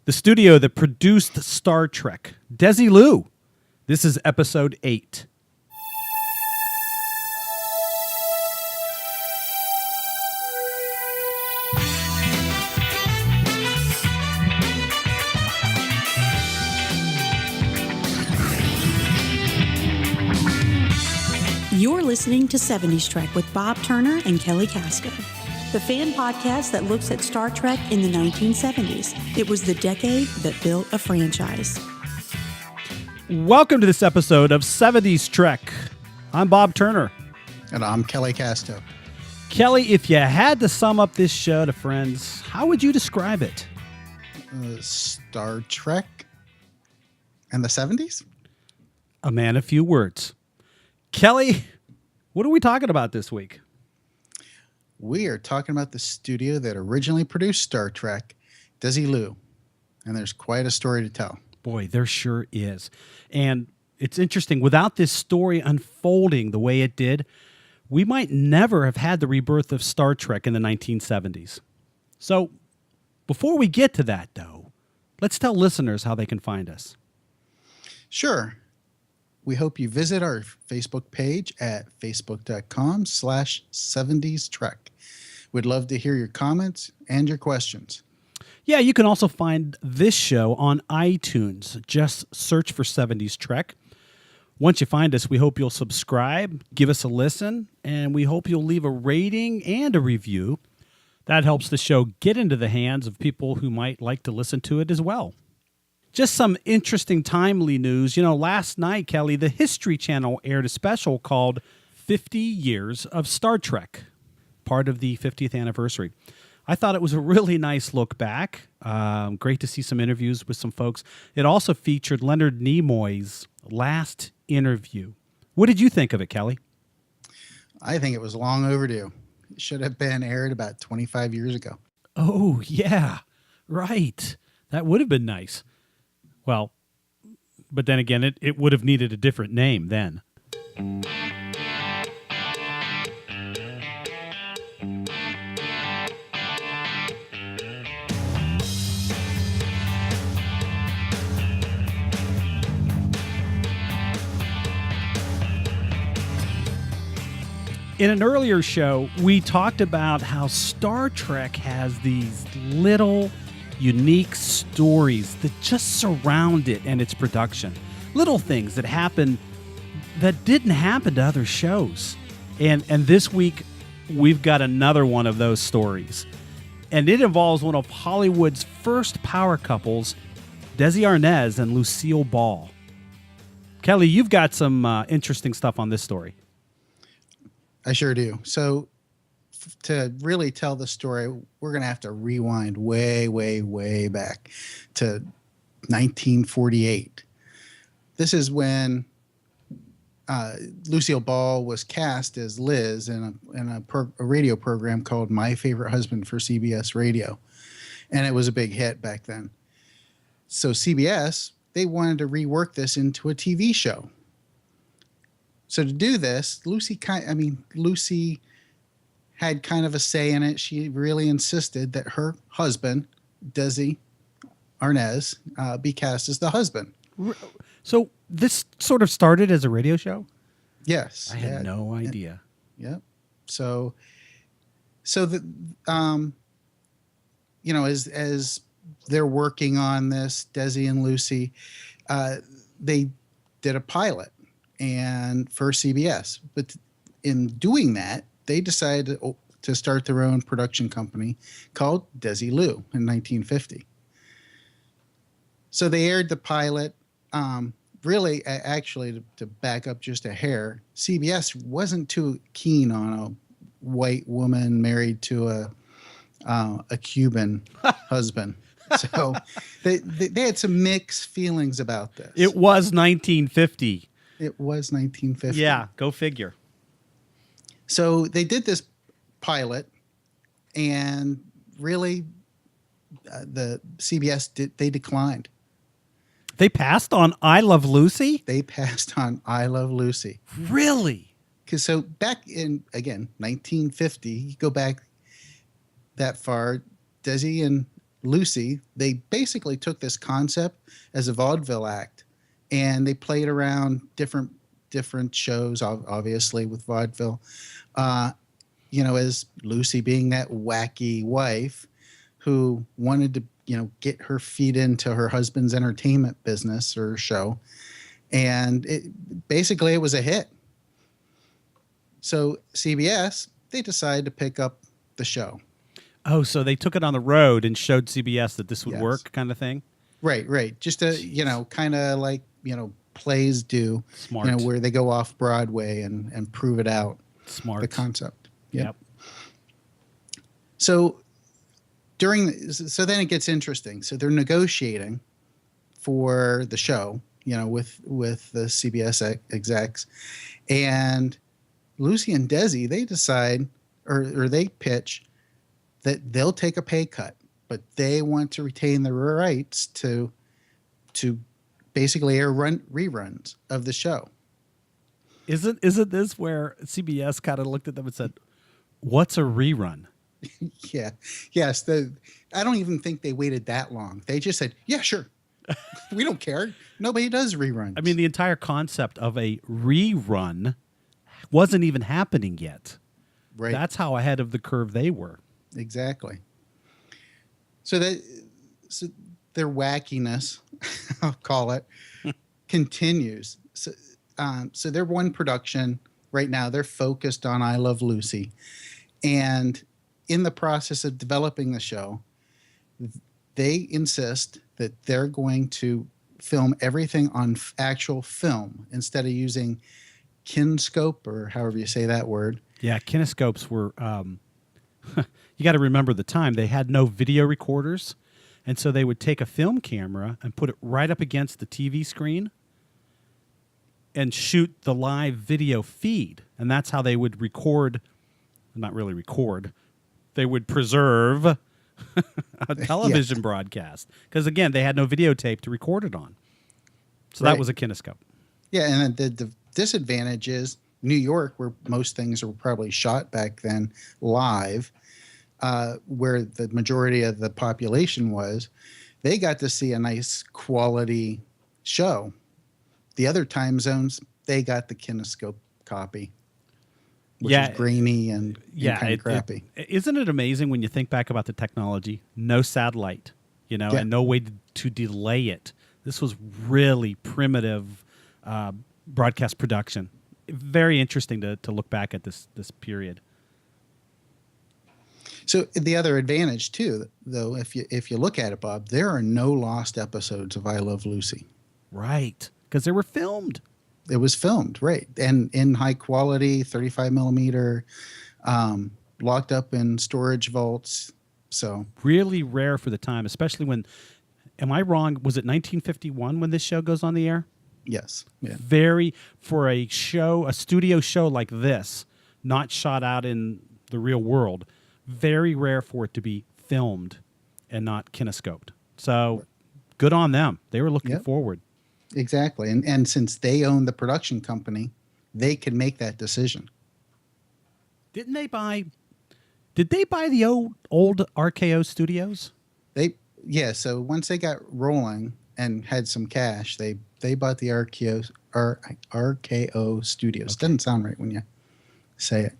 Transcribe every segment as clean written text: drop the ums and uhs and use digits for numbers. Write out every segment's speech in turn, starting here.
the studio that produced Star Trek, Desilu. This is episode 8. You're listening to 70s Trek with Bob Turner and Kelly Casto, the fan podcast that looks at Star Trek in the 1970s. It was the decade that built a franchise. Welcome to this episode of 70s Trek. I'm Bob Turner. And I'm Kelly Casto. Kelly, if you had to sum up this show to friends, how would you describe it? Star Trek and the 70s? A man of few words. Kelly, what are we talking about this week? We are talking about the studio that originally produced Star Trek, Desilu. And there's quite a story to tell. Boy, there sure is. And it's interesting. Without this story unfolding the way it did, we might never have had the rebirth of Star Trek in the 1970s. So, before we get to that, though, let's tell listeners how they can find us. Sure. We hope you visit our Facebook page at facebook.com/70strek. We'd love to hear your comments and your questions. Yeah, you can also find this show on iTunes. Just search for 70s Trek. Once you find us, we hope you'll subscribe, give us a listen, and we hope you'll leave a rating and a review. That helps the show get into the hands of people who might like to listen to it as well. Just some interesting timely news. You know, last night, Kelly, the History Channel aired a special called 50 Years of Star Trek, part of the 50th anniversary. I thought it was a really nice look back. Great to see some interviews with some folks. It also featured Leonard Nimoy's last interview. What did you think of it, Kelly? I think it was long overdue. It should have been aired about 25 years ago. Oh, yeah, right. That would have been nice. Well, but then again, it would have needed a different name then. In an earlier show, we talked about how Star Trek has these little unique stories that just surround it and its production. Little things that happen that didn't happen to other shows. And this week, we've got another one of those stories. And it involves one of Hollywood's first power couples, Desi Arnaz and Lucille Ball. Kelly, you've got some interesting stuff on this story. I sure do. So to really tell the story, we're going to have to rewind way, way, way back to 1948. This is when Lucille Ball was cast as Liz in a radio program called My Favorite Husband for CBS Radio. And it was a big hit back then. So CBS, they wanted to rework this into a TV show. So to do this, Lucy had kind of a say in it. She really insisted that her husband, Desi Arnaz, be cast as the husband. So this sort of started as a radio show? Yes. I had no idea. Yeah. So the as they're working on this, Desi and Lucy, they did a pilot and for CBS. But in doing that, they decided to start their own production company called Desilu in 1950. So they aired the pilot. Really, actually, to back up just a hair, CBS wasn't too keen on a white woman married to a Cuban husband. So they had some mixed feelings about this. It was 1950. It was 1950. Yeah, go figure. So they did this pilot, and really, the CBS they declined. They passed on I Love Lucy? They passed on I Love Lucy. Really? Because so back in, again, 1950, you go back that far, Desi and Lucy, they basically took this concept as a vaudeville act, and they played around different shows, obviously with vaudeville. As Lucy being that wacky wife who wanted to, get her feet into her husband's entertainment business or show. And it was a hit. So CBS, they decided to pick up the show. Oh, so they took it on the road and showed CBS that this would Yes. work, kind of thing? Right. Just kind of like, plays do. Smart. Where they go off Broadway and prove it out. Smart. The concept. Yep. So then it gets interesting. So they're negotiating for the show, with the CBS execs, and Lucy and Desi, they decide or they pitch that they'll take a pay cut, but they want to retain the rights to basically air reruns of the show. Isn't this where CBS kind of looked at them and said, "What's a rerun?" Yeah. Yes. I don't even think they waited that long. They just said, "Yeah, sure. We don't care. Nobody does reruns." I mean, the entire concept of a rerun wasn't even happening yet. Right. That's how ahead of the curve they were. Exactly. So their wackiness, I'll call it, continues. So they're one production right now. They're focused on I Love Lucy, and in the process of developing the show, they insist that they're going to film everything on actual film instead of using kinescope, or however you say that word. Yeah, kinescopes were. You got to remember the time they had no video recorders, and so they would take a film camera and put it right up against the TV screen and shoot the live video feed, and that's how they would record. Not really record. They would preserve a television broadcast because, again, they had no videotape to record it on. So that was a kinescope. Yeah, and the disadvantage is New York, where most things were probably shot back then live, where the majority of the population was, they got to see a nice quality show. The other time zones, they got the kinescope copy, which is grainy and kind of crappy. Isn't it amazing when you think back about the technology? No satellite, and no way to delay it. This was really primitive broadcast production. Very interesting to look back at this period. So the other advantage too, though, if you look at it, Bob, there are no lost episodes of I Love Lucy. Right, because they were filmed. It was filmed, right, and in high quality, 35 millimeter, locked up in storage vaults. So really rare for the time, especially when. Am I wrong? Was it 1951 when this show goes on the air? Yes. Yeah. Very, for a studio show like this, not shot out in the real world, very rare for it to be filmed and not kinescoped. So good on them. They were looking forward. Exactly. And since they own the production company, they can make that decision. Did they buy the old RKO studios? So once they got rolling and had some cash, they bought the RKO studios. Okay. Doesn't sound right when you say it.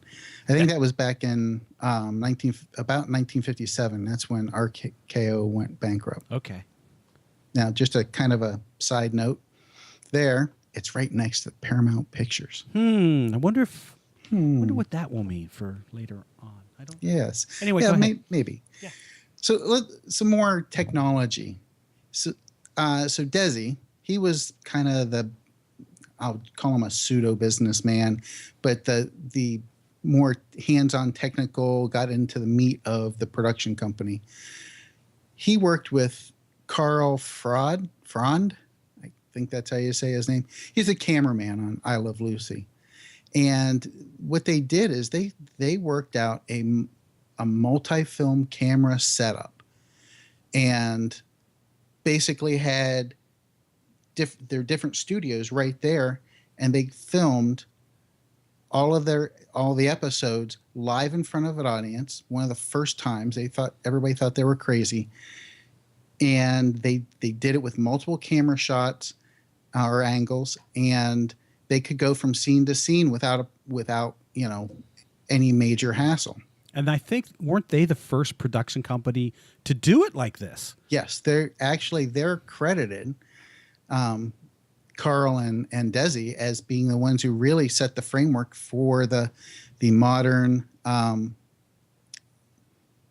I think that was back in about 1957. That's when RKO went bankrupt. Okay. Now, just a kind of a side note there, it's right next to Paramount Pictures. I wonder wonder what that will mean for later on. I don't. Yes. Anyway, go ahead. Maybe. Yeah. So some more technology. So Desi, he was kind of I'll call him a pseudo businessman, but the more hands-on technical, got into the meat of the production company. He worked with Carl Frond. I think that's how you say his name. He's a cameraman on I Love Lucy. And what they did is they worked out a multi-film camera setup and basically had their different studios right there, and they filmed all the episodes live in front of an audience. One of the first times everybody thought they were crazy. and they did it with multiple camera shots or angles, and they could go from scene to scene without any major hassle. And I think, weren't they the first production company to do it like this? Yes, they're credited, Carl and Desi, as being the ones who really set the framework for the modern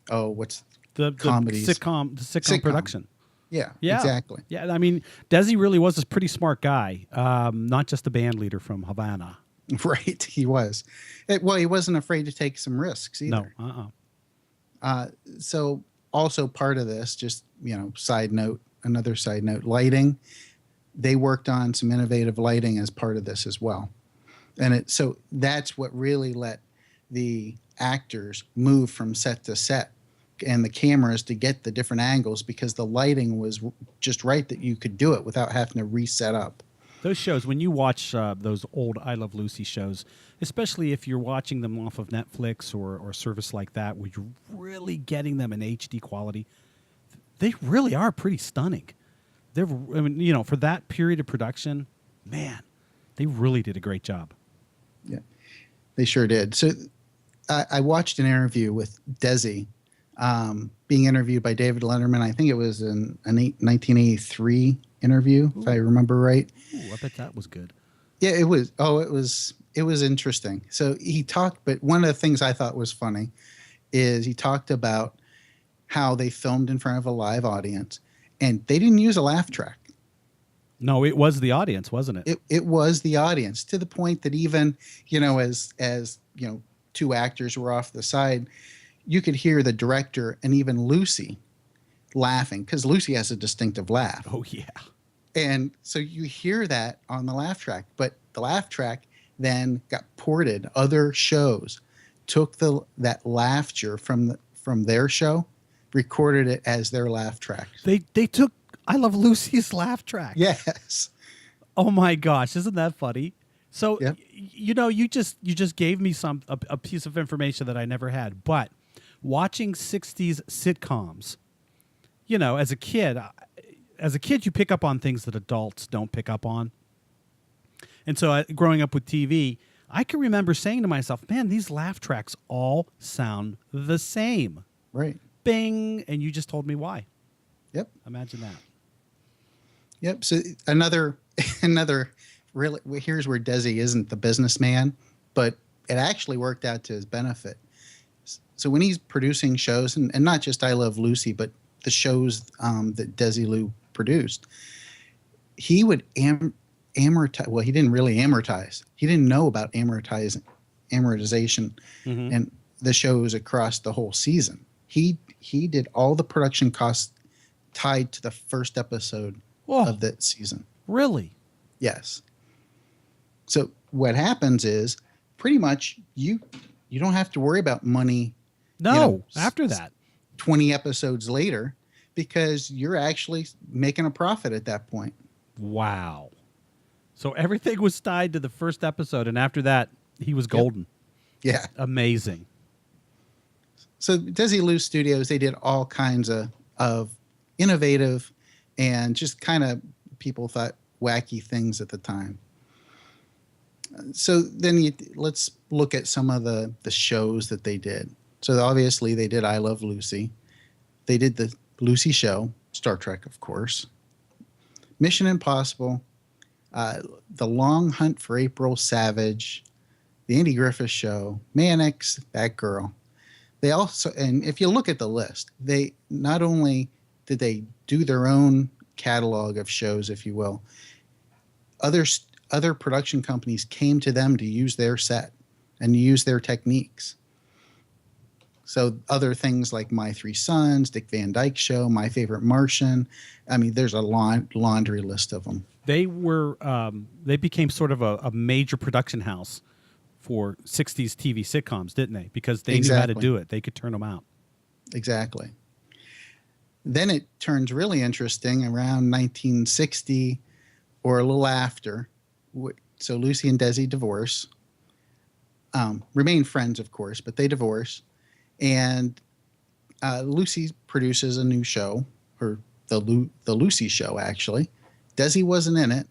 what's The comedies. the sitcom production. Yeah, Yeah, exactly. Yeah, I mean, Desi really was a pretty smart guy, not just the band leader from Havana. Right, he was. He wasn't afraid to take some risks either. No, So also part of this, just another side note, lighting. They worked on some innovative lighting as part of this as well, and so that's what really let the actors move from set to set, and the cameras to get the different angles, because the lighting was just right that you could do it without having to reset up. Those shows, when you watch those old I Love Lucy shows, especially if you're watching them off of Netflix or a service like that, where you're really getting them in HD quality, they really are pretty stunning. For that period of production, man, they really did a great job. Yeah, they sure did. So I watched an interview with Desi, being interviewed by David Letterman. I think it was an 1983 interview, if I remember right. Ooh, I bet that was good. Yeah, it was. It was interesting. So he talked, but one of the things I thought was funny is he talked about how they filmed in front of a live audience, and they didn't use a laugh track. No, it was the audience, wasn't it? It was the audience, to the point that even, as two actors were off the side, you could hear the director and even Lucy laughing, because Lucy has a distinctive laugh. Oh, yeah. And so you hear that on the laugh track, but the laugh track then got ported. Other shows took that laughter from their show, recorded it as their laugh track. They took I Love Lucy's laugh track. Yes. Oh my gosh, isn't that funny? So Yep. you just gave me a piece of information that I never had. But watching 60s sitcoms, as a kid you pick up on things that adults don't pick up on. And so growing up with TV, I can remember saying to myself, man, these laugh tracks all sound the same. Right. Bing. And you just told me why. Yep. Imagine that. Yep. So another really, here's where Desi isn't the businessman, but it actually worked out to his benefit. So when he's producing shows, and not just I Love Lucy, but the shows that Desilu produced, he would amortize. Well, he didn't really amortize. He didn't know about amortization and the shows across the whole season. He did all the production costs tied to the first episode of that season. Really? Yes. So what happens is pretty much you don't have to worry about money. No, after that. 20 episodes later, because you're actually making a profit at that point. Wow. So everything was tied to the first episode, and after that, he was golden. Yeah. Amazing. So Desilu Studios, they did all kinds of innovative and just kind of, people thought, wacky things at the time. So then let's look at some of the shows that they did. So obviously they did I Love Lucy. They did the Lucy Show, Star Trek, of course. Mission Impossible, The Long Hunt for April Savage, The Andy Griffith Show, Mannix, That Girl. They also, and if you look at the list, they not only did they do their own catalog of shows, if you will, other production companies came to them to use their set and use their techniques. So other things like My Three Sons, Dick Van Dyke Show, My Favorite Martian. I mean, there's a laundry list of them. They became sort of a major production house for 60s TV sitcoms, didn't they? Because they knew how to do it. They could turn them out. Exactly. Then it turns really interesting around 1960 or a little after. So Lucy and Desi divorce. Remain friends, of course, but they divorce. And Lucy produces a new show, her the Lucy show, actually. Desi wasn't in it.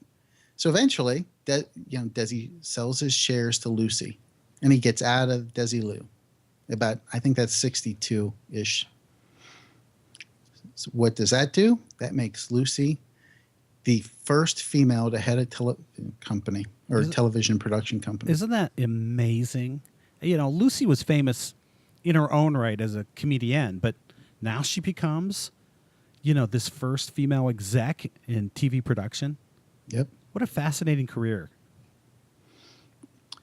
So eventually, Desi sells his shares to Lucy, and he gets out of Desilu. I think that's 62-ish. So what does that do? That makes Lucy the first female to head a television production company. Isn't that amazing? Lucy was famous in her own right as a comedian, but now she becomes, this first female exec in TV production. Yep. What a fascinating career.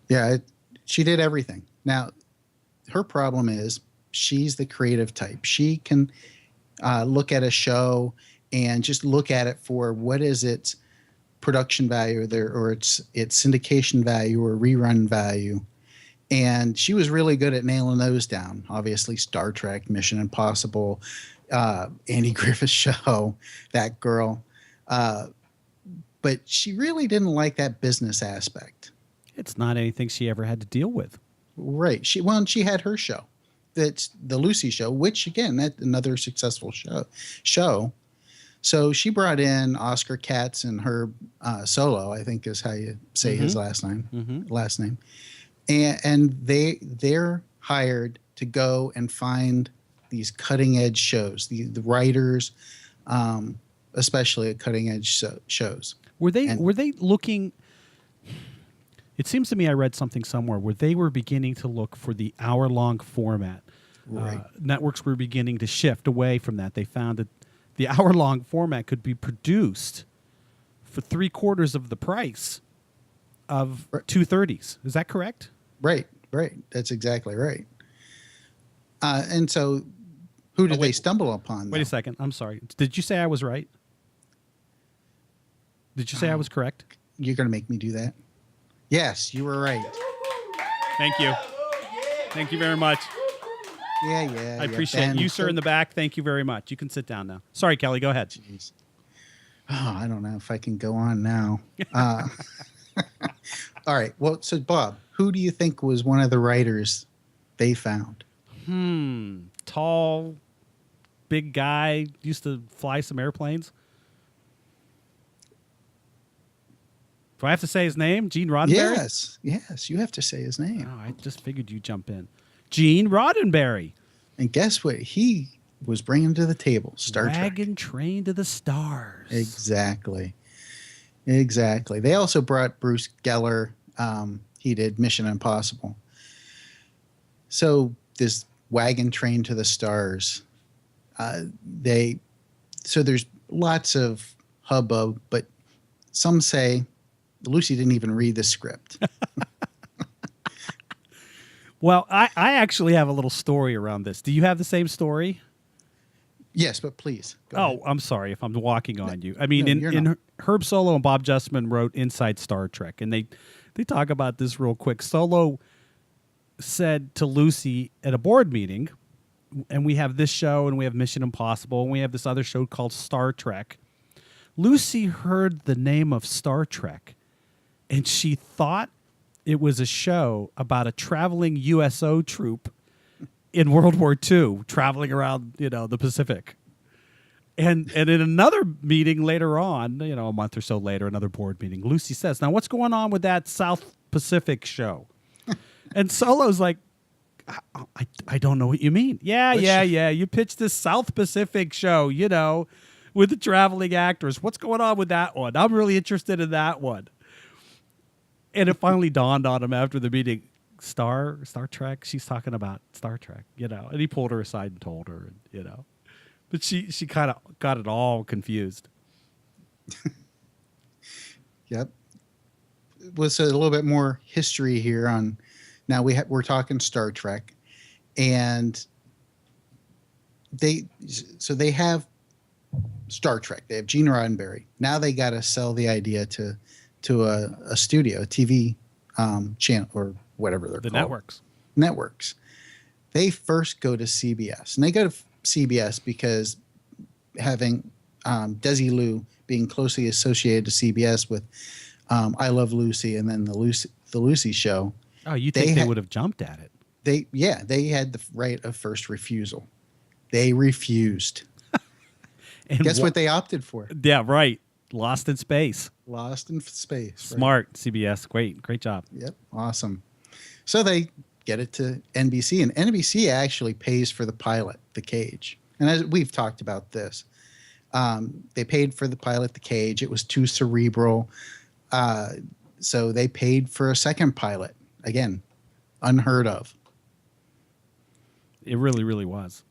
Yeah, she did everything. Now, her problem is she's the creative type. She can look at a show and just look at it for what is its production value or its syndication value or rerun value. And she was really good at nailing those down. Obviously, Star Trek, Mission Impossible, Andy Griffith's show, that girl. But she really didn't like that business aspect. It's not anything she ever had to deal with. Right. She had her show. That's the Lucy show, which, again, that's another successful show. So she brought in Oscar Katz and Herb Solo, I think is how you say his last name. And they're hired to go and find these cutting edge shows, the writers, especially at cutting edge shows. Were they looking? It seems to me I read something somewhere where they were beginning to look for the hour-long format. Right. Networks were beginning to shift away from that. They found that the hour-long format could be produced for 3/4 of the price of 2:30s. Is that correct? Right. That's exactly right. And so who did they stumble upon? Wait a second. I'm sorry. Did you say I was right? Did you say I was correct? You're going to make me do that? Yes, you were right. Thank you. Thank you very much. Yeah. I appreciate it. You, sir, in the back, thank you very much. You can sit down now. Sorry, Kelly, go ahead. Jeez. Oh, I don't know if I can go on now. All right. Well, so, Bob, who do you think was one of the writers they found? Tall, big guy, used to fly some airplanes. Do I have to say his name? Gene Roddenberry? Yes, you have to say his name. Oh, I just figured you'd jump in. Gene Roddenberry. And guess what he was bringing to the table? Star Trek. Wagon Train to the Stars. Exactly. They also brought Bruce Geller. He did Mission Impossible. So this Wagon Train to the Stars, so there's lots of hubbub, but some say Lucy didn't even read the script. Well, I actually have a little story around this. Do you have the same story? Yes, but please. Go ahead. I'm sorry if I'm walking on you. I mean, in Herb Solo and Bob Justman wrote Inside Star Trek, and they talk about this real quick. Solo said to Lucy at a board meeting, and we have this show, and we have Mission Impossible, and we have this other show called Star Trek. Lucy heard the name of Star Trek, and she thought it was a show about a traveling USO troop in World War II traveling around, the Pacific. And in another meeting later on, a month or so later, another board meeting, Lucy says, "Now what's going on with that South Pacific show?" And Solo's like, I don't know what you mean. Yeah. You pitched this South Pacific show, with the traveling actors. What's going on with that one? I'm really interested in that one. And it finally dawned on him after the meeting, Star Trek, she's talking about Star Trek, and he pulled her aside and told her, but she kind of got it all confused. Yep. Was a little bit more history here on, now we're talking Star Trek, and they have Star Trek. They have Gene Roddenberry. Now they got to sell the idea to a studio, a TV channel, or whatever they're called. Networks. They first go to CBS, and they go to CBS because having Desilu being closely associated to CBS with I Love Lucy and then the Lucy show. Oh, you think they would have jumped at it? They had the right of first refusal. They refused. And guess what they opted for? Yeah, right. Lost in Space. Lost in Space. Right? Smart, CBS. Great job. Yep, awesome. So they get it to NBC, and NBC actually pays for the pilot, The Cage. And as we've talked about this, they paid for the pilot, The Cage. It was too cerebral. So they paid for a second pilot. Again, unheard of. It really, really was.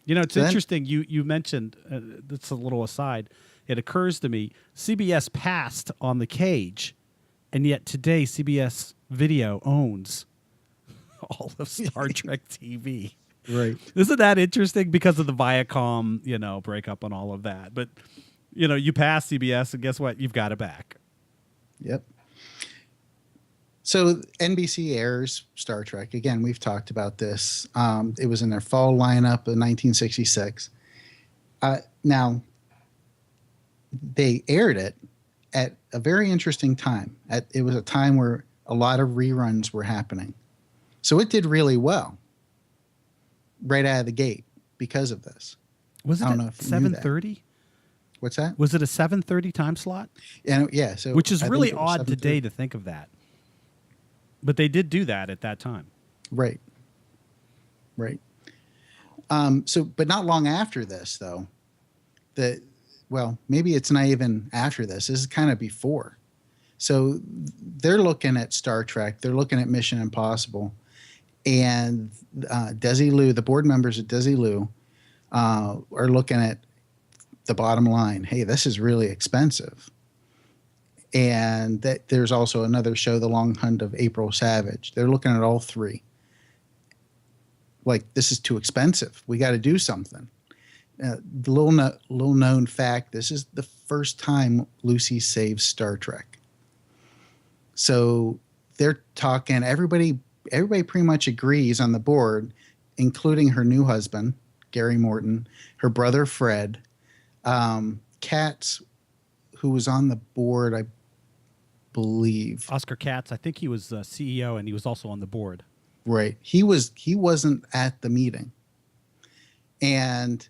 You know, it's interesting. You mentioned, that's a little aside. It occurs to me, CBS passed on The Cage, and yet today CBS Video owns all of Star Trek TV. Right. Isn't that interesting? Because of the Viacom, breakup and all of that. But, you pass CBS, and guess what? You've got it back. Yep. So NBC airs Star Trek. Again, we've talked about this. It was in their fall lineup in 1966. Now, they aired it at a very interesting time. It was a time where a lot of reruns were happening. So it did really well right out of the gate because of this. Was it at 7:30? What's that? Was it a 7:30 time slot? Yeah. So which is I really think it was odd today to think of that. But they did do that at that time. Right. But not long after this, though, maybe it's not even after this. This is kind of before. So they're looking at Star Trek. They're looking at Mission Impossible. And Desilu, the board members at Desilu, are looking at the bottom line. Hey, this is really expensive. And that there's also another show, The Long Hunt of April Savage. They're looking at all three. Like, this is too expensive. We got to do something. Little known fact, this is the first time Lucy saves Star Trek. So they're talking, everybody pretty much agrees on the board, including her new husband, Gary Morton, her brother, Fred, Katz, who was on the board, I believe. Oscar Katz, I think he was CEO, and he was also on the board. Right. He wasn't at the meeting. And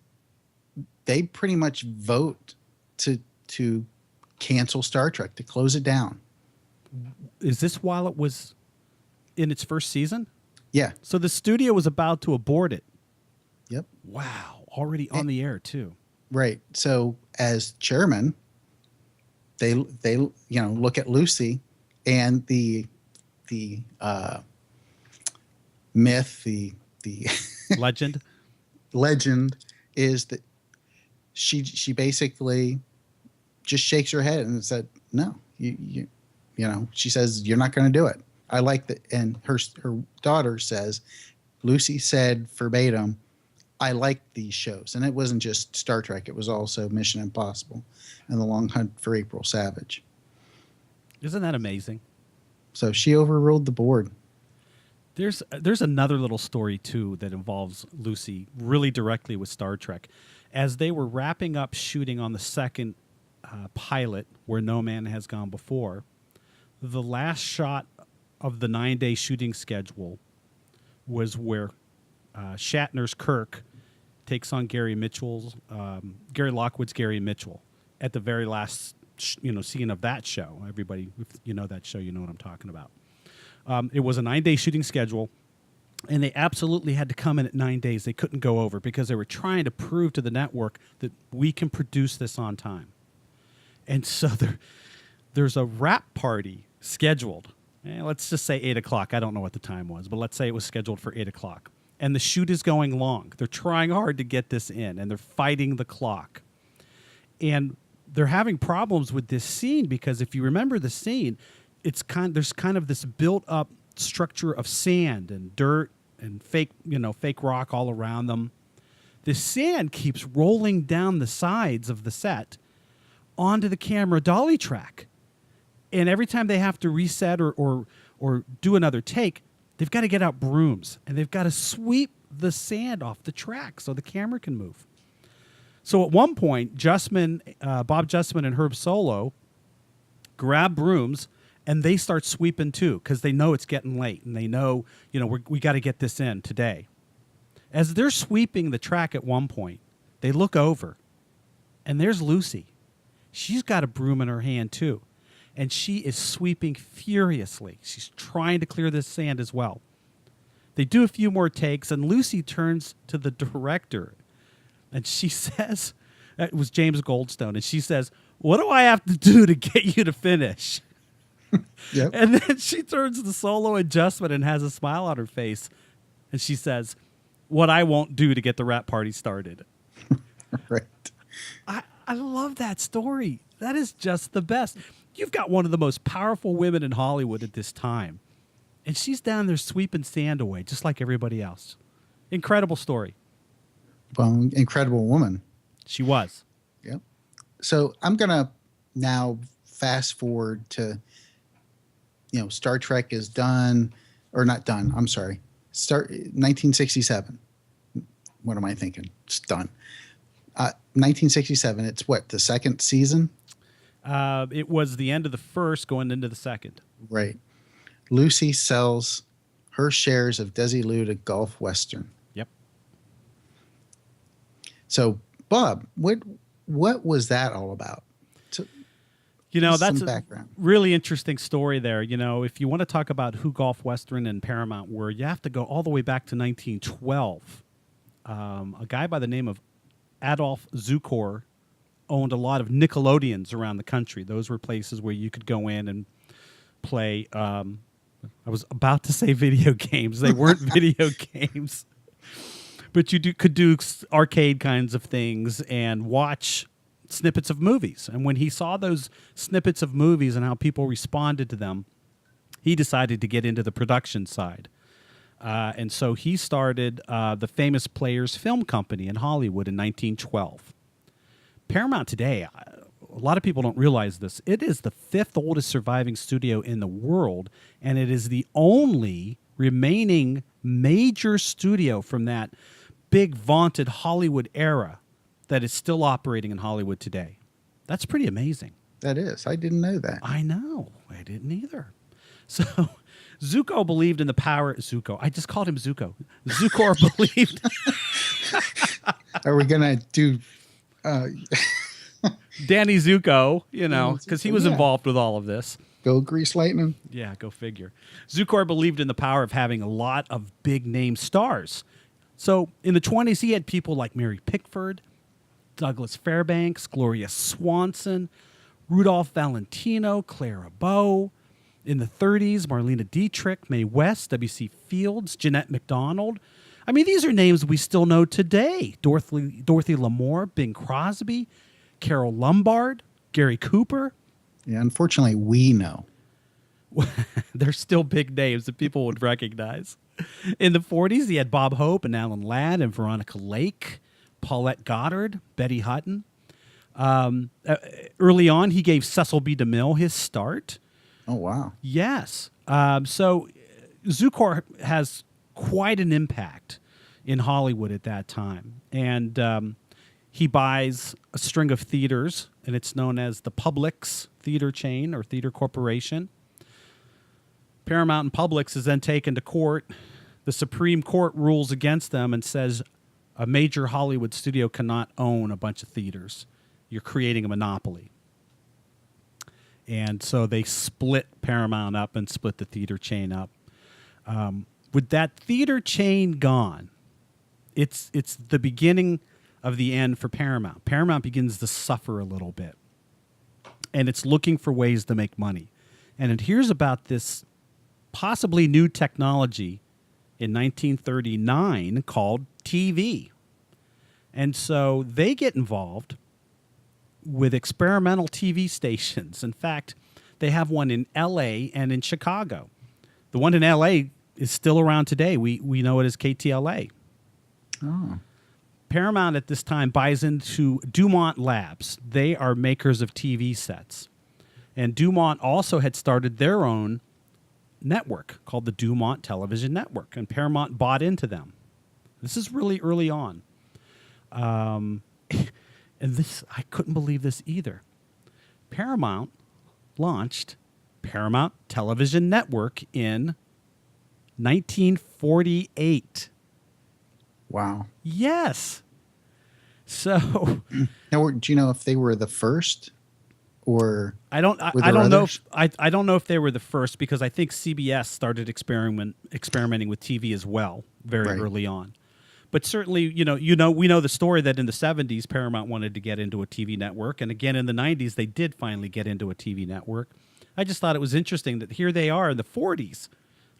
they pretty much vote to cancel Star Trek, to close it down. Is this while it was in its first season? Yeah. So the studio was about to abort it. Yep. Wow. Already on the air, too. Right. So as chairman, they look at Lucy, and the myth, the legend is that she basically just shakes her head and said, no, she says, you're not going to do it. I like that. And her daughter says, Lucy said verbatim, I like these shows. And it wasn't just Star Trek. It was also Mission Impossible and The Long Hunt for April Savage. Isn't that amazing? So she overruled the board. There's another little story, too, that involves Lucy really directly with Star Trek. As they were wrapping up shooting on the second pilot, Where No Man Has Gone Before, the last shot of the 9-day shooting schedule was where Shatner's Kirk takes on Gary Lockwood's Gary Mitchell at the very last scene of that show. Everybody, if you know that show, you know what I'm talking about. It was a 9-day shooting schedule, and they absolutely had to come in at 9 days. They couldn't go over because they were trying to prove to the network that we can produce this on time. And so there's a wrap party scheduled. Let's just say 8 o'clock. I don't know what the time was, but let's say it was scheduled for 8 o'clock. And the shoot is going long. They're trying hard to get this in, and they're fighting the clock. And they're having problems with this scene because if you remember the scene, there's kind of this built-up structure of sand and dirt and fake rock all around them. The sand keeps rolling down the sides of the set onto the camera dolly track. And every time they have to reset or do another take, they've got to get out brooms, and they've got to sweep the sand off the track so the camera can move. So at one point, Bob Justman and Herb Solo grab brooms, and they start sweeping too because they know it's getting late, and they know, we got to get this in today. As they're sweeping the track at one point, they look over, And there's Lucy. She's got a broom in her hand, too. And she is sweeping furiously. She's trying to clear this sand as well. They do a few more takes, and Lucy turns to the director. And she says, it was James Goldstone, and she says, "What do I have to do to get you to finish?" Yep. And then she turns the solo adjustment and has a smile on her face. And she says, "What I won't do to get the rap party started." Right. I love that story. That is just the best. You've got one of the most powerful women in Hollywood at this time. And she's down there sweeping sand away, just like everybody else. Incredible story. Well, incredible woman. She was. Yep. So I'm going to now fast forward to, Star Trek is done, or not done. I'm sorry. 1967. What am I thinking? It's done. 1967. It's what, the second season? It was the end of the first going into the second. Right. Lucy sells her shares of Desilu to Gulf Western. Yep. So, Bob, what was that all about? So, that's a background. Really interesting story there. If you want to talk about who Gulf Western and Paramount were, you have to go all the way back to 1912. A guy by the name of Adolf Zukor owned a lot of Nickelodeons around the country. Those were places where you could go in and play. I was about to say video games. They weren't video games. But you could do arcade kinds of things and watch snippets of movies. And when he saw those snippets of movies and how people responded to them, he decided to get into the production side. And so he started the Famous Players Film Company in Hollywood in 1912. Paramount today, a lot of people don't realize this, it is the 5th oldest surviving studio in the world, and it is the only remaining major studio from that big vaunted Hollywood era that is still operating in Hollywood today. That's pretty amazing. That is. I didn't know that. I know. I didn't either. So Zuko believed in the power. Zuko. I just called him Zuko. Zukor believed. Are we going to do... Danny Zuko, because he was involved with all of this. Go Grease Lightning. Yeah, go figure. Zukor believed in the power of having a lot of big-name stars. So in the 1920s, he had people like Mary Pickford, Douglas Fairbanks, Gloria Swanson, Rudolph Valentino, Clara Bow. In the 1930s, Marlena Dietrich, Mae West, W.C. Fields, Jeanette MacDonald. I mean, these are names we still know today. Dorothy Lamour, Bing Crosby, Carol Lombard, Gary Cooper. Yeah, unfortunately, we know. They're still big names that people would recognize. In the 1940s, he had Bob Hope and Alan Ladd and Veronica Lake, Paulette Goddard, Betty Hutton. Early on, he gave Cecil B. DeMille his start. Oh, wow. Yes. So Zukor has quite an impact in Hollywood at that time. And he buys a string of theaters, and it's known as the Publix theater chain or theater corporation. Paramount and Publix is then taken to court. The Supreme Court rules against them and says a major Hollywood studio cannot own a bunch of theaters. You're creating a monopoly. And so they split Paramount up and split the theater chain up. With that theater chain gone, it's the beginning of the end for Paramount. Paramount begins to suffer a little bit. And it's looking for ways to make money. And it hears about this possibly new technology in 1939 called TV. And so they get involved with experimental TV stations. In fact, they have one in L.A. and in Chicago. The one in L.A. is still around today. We know it as KTLA. Oh. Paramount at this time buys into Dumont Labs. They are makers of TV sets. And Dumont also had started their own network called the Dumont Television Network, and Paramount bought into them. This is really early on. And this, I couldn't believe this either. Paramount launched Paramount Television Network in 1948. Wow. Yes. So Now, do you know if they were the first, or I don't know if I don't know if they were the first, because I think CBS started experimenting with TV as well very early on. But certainly, we know the story that in the 70s Paramount wanted to get into a TV network, and again in the 90s they did finally get into a TV network. I just thought it was interesting that here they are in the 40s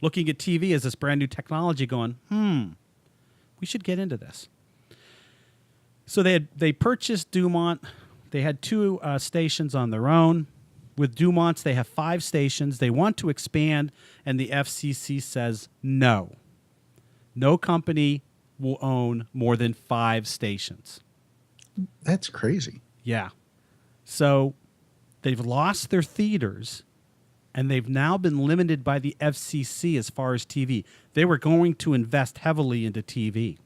looking at TV as this brand new technology going, we should get into this. So they purchased Dumont. They had 2 stations on their own. With Dumont's, they have 5 stations. They want to expand, and the FCC says no. No company will own more than 5 stations. That's crazy. Yeah. So they've lost their theaters, and they've now been limited by the FCC as far as TV. They were going to invest heavily into TV.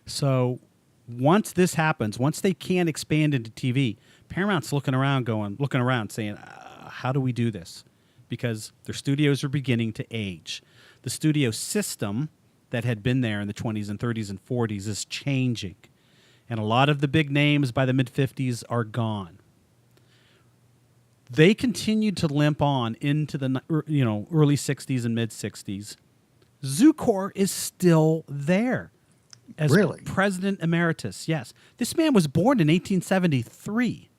So once this happens, once they can't expand into TV, Paramount's looking around saying, how do we do this? Because their studios are beginning to age. The studio system that had been there in the 20s and 30s and 40s is changing. And a lot of the big names by the mid-50s are gone. They continued to limp on into the early 60s and mid-60s. Zukor is still there as president emeritus. Yes. This man was born in 1873.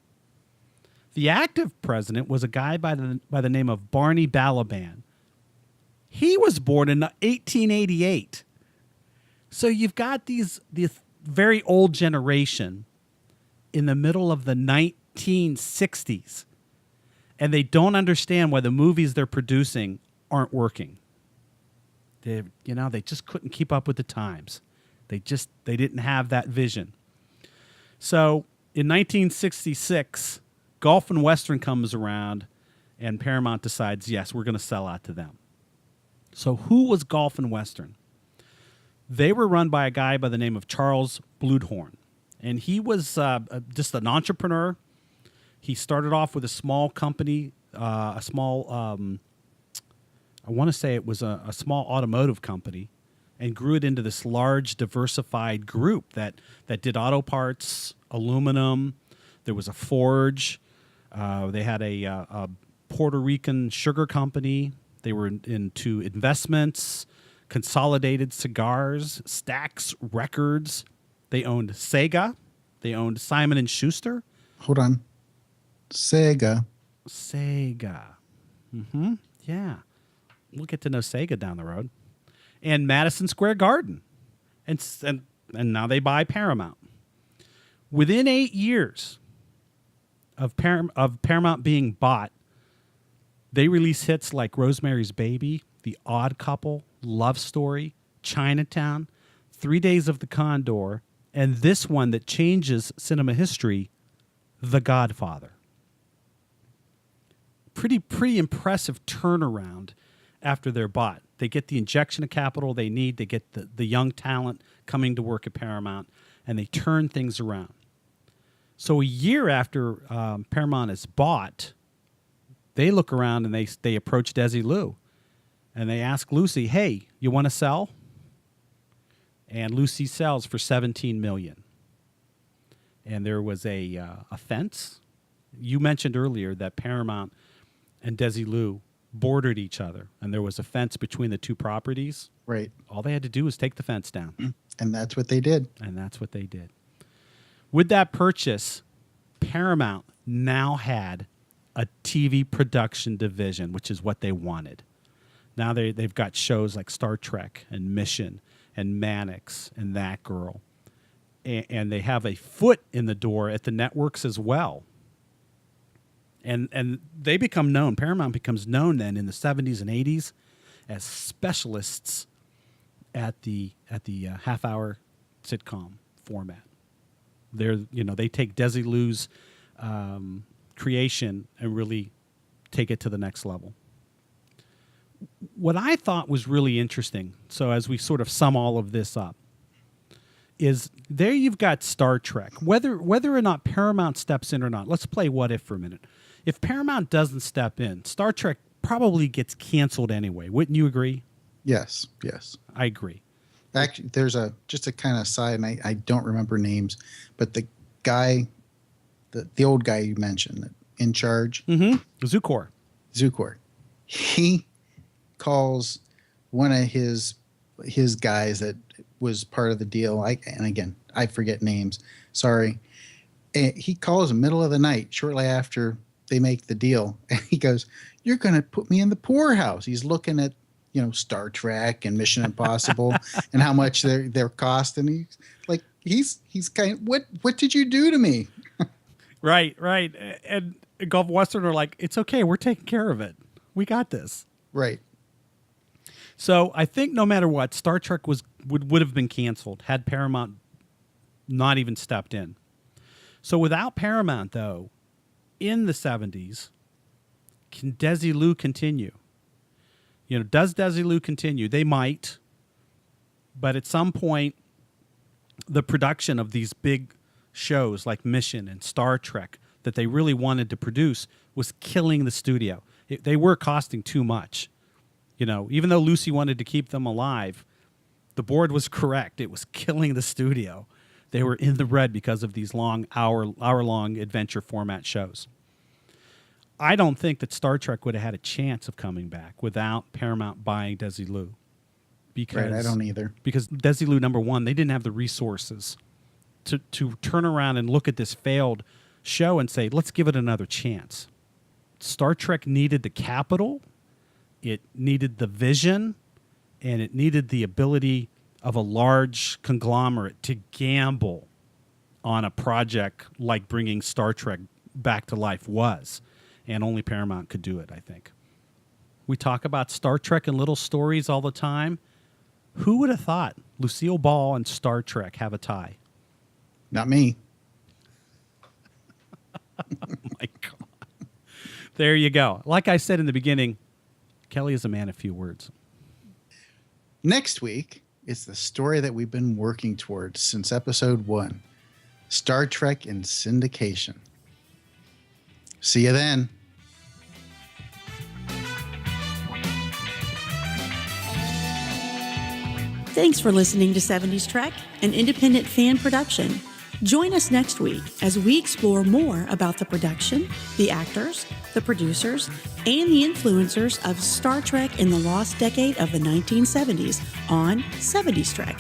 The active president was a guy by the name of Barney Balaban. He was born in 1888. So you've got this very old generation in the middle of the 1960s, and they don't understand why the movies they're producing aren't working. They just couldn't keep up with the times. They didn't have that vision. So in 1966, Gulf and Western comes around, and Paramount decides, yes, we're going to sell out to them. So who was Gulf and Western? They were run by a guy by the name of Charles Bluhdorn, and he was just an entrepreneur. He started off with a small company, I want to say it was a small automotive company, and grew it into this large, diversified group that did auto parts, aluminum. There was a forge. They had a Puerto Rican sugar company. They were into investments, Consolidated Cigars, Stax Records. They owned Sega. They owned Simon & Schuster. Hold on. Sega. Mm-hmm. Yeah. We'll get to know Sega down the road. And Madison Square Garden. And now they buy Paramount. Within 8 years of Paramount being bought, they release hits like Rosemary's Baby, The Odd Couple, Love Story, Chinatown, 3 Days of the Condor, and this one that changes cinema history, The Godfather. Pretty impressive turnaround after they're bought. They get the injection of capital they need. They get the young talent coming to work at Paramount, and they turn things around. So a year after Paramount is bought, they look around and they approach Desilu, and they ask Lucy, "Hey, you want to sell?" And Lucy sells for $17 million. And there was a fence. You mentioned earlier that Paramount and Desilu bordered each other, and there was a fence between the two properties. Right. All they had to do was take the fence down. And that's what they did. With that purchase, Paramount now had a TV production division, which is what they wanted. Now they've got shows like Star Trek and Mission and Mannix and That Girl. And they have a foot in the door at the networks as well. And they become known. Paramount becomes known then in the 70s and 80s as specialists at the half-hour sitcom format. They take Desilu's creation and really take it to the next level. What I thought was really interesting, so as we sort of sum all of this up, is there you've got Star Trek. Whether or not Paramount steps in or not, let's play what if for a minute. If Paramount doesn't step in, Star Trek probably gets canceled anyway. Wouldn't you agree? Yes. I agree. Actually, there's just a kind of side, and I don't remember names, but the guy, the old guy you mentioned, in charge, Zukor, he calls one of his guys that was part of the deal. And again, I forget names. Sorry. And he calls in the middle of the night, shortly after they make the deal, and he goes, "You're going to put me in the poorhouse." He's looking at, Star Trek and Mission Impossible and how much they're costing. He's kind of, what did you do to me? Right. And Gulf Western are like, it's okay. We're taking care of it. We got this. Right. So I think no matter what, Star Trek would have been canceled had Paramount not even stepped in. So without Paramount, though, in the 70s, can Desilu continue? Does Desilu continue? They might. But at some point, the production of these big shows like Mission and Star Trek that they really wanted to produce was killing the studio. They were costing too much. Even though Lucy wanted to keep them alive, the board was correct. It was killing the studio. They were in the red because of these long hour-long adventure format shows. I don't think that Star Trek would have had a chance of coming back without Paramount buying Desilu. Right, I don't either. Because Desilu, number one, they didn't have the resources to turn around and look at this failed show and say, let's give it another chance. Star Trek needed the capital, it needed the vision, and it needed the ability of a large conglomerate to gamble on a project like bringing Star Trek back to life was. And only Paramount could do it, I think. We talk about Star Trek and little stories all the time. Who would have thought Lucille Ball and Star Trek have a tie? Not me. Oh my God. There you go. Like I said in the beginning, Kelly is a man of few words. Next week is the story that we've been working towards since episode 1, Star Trek in syndication. See you then. Thanks for listening to 70s Trek, an independent fan production. Join us next week as we explore more about the production, the actors, the producers, and the influencers of Star Trek in the lost decade of the 1970s on 70s Trek.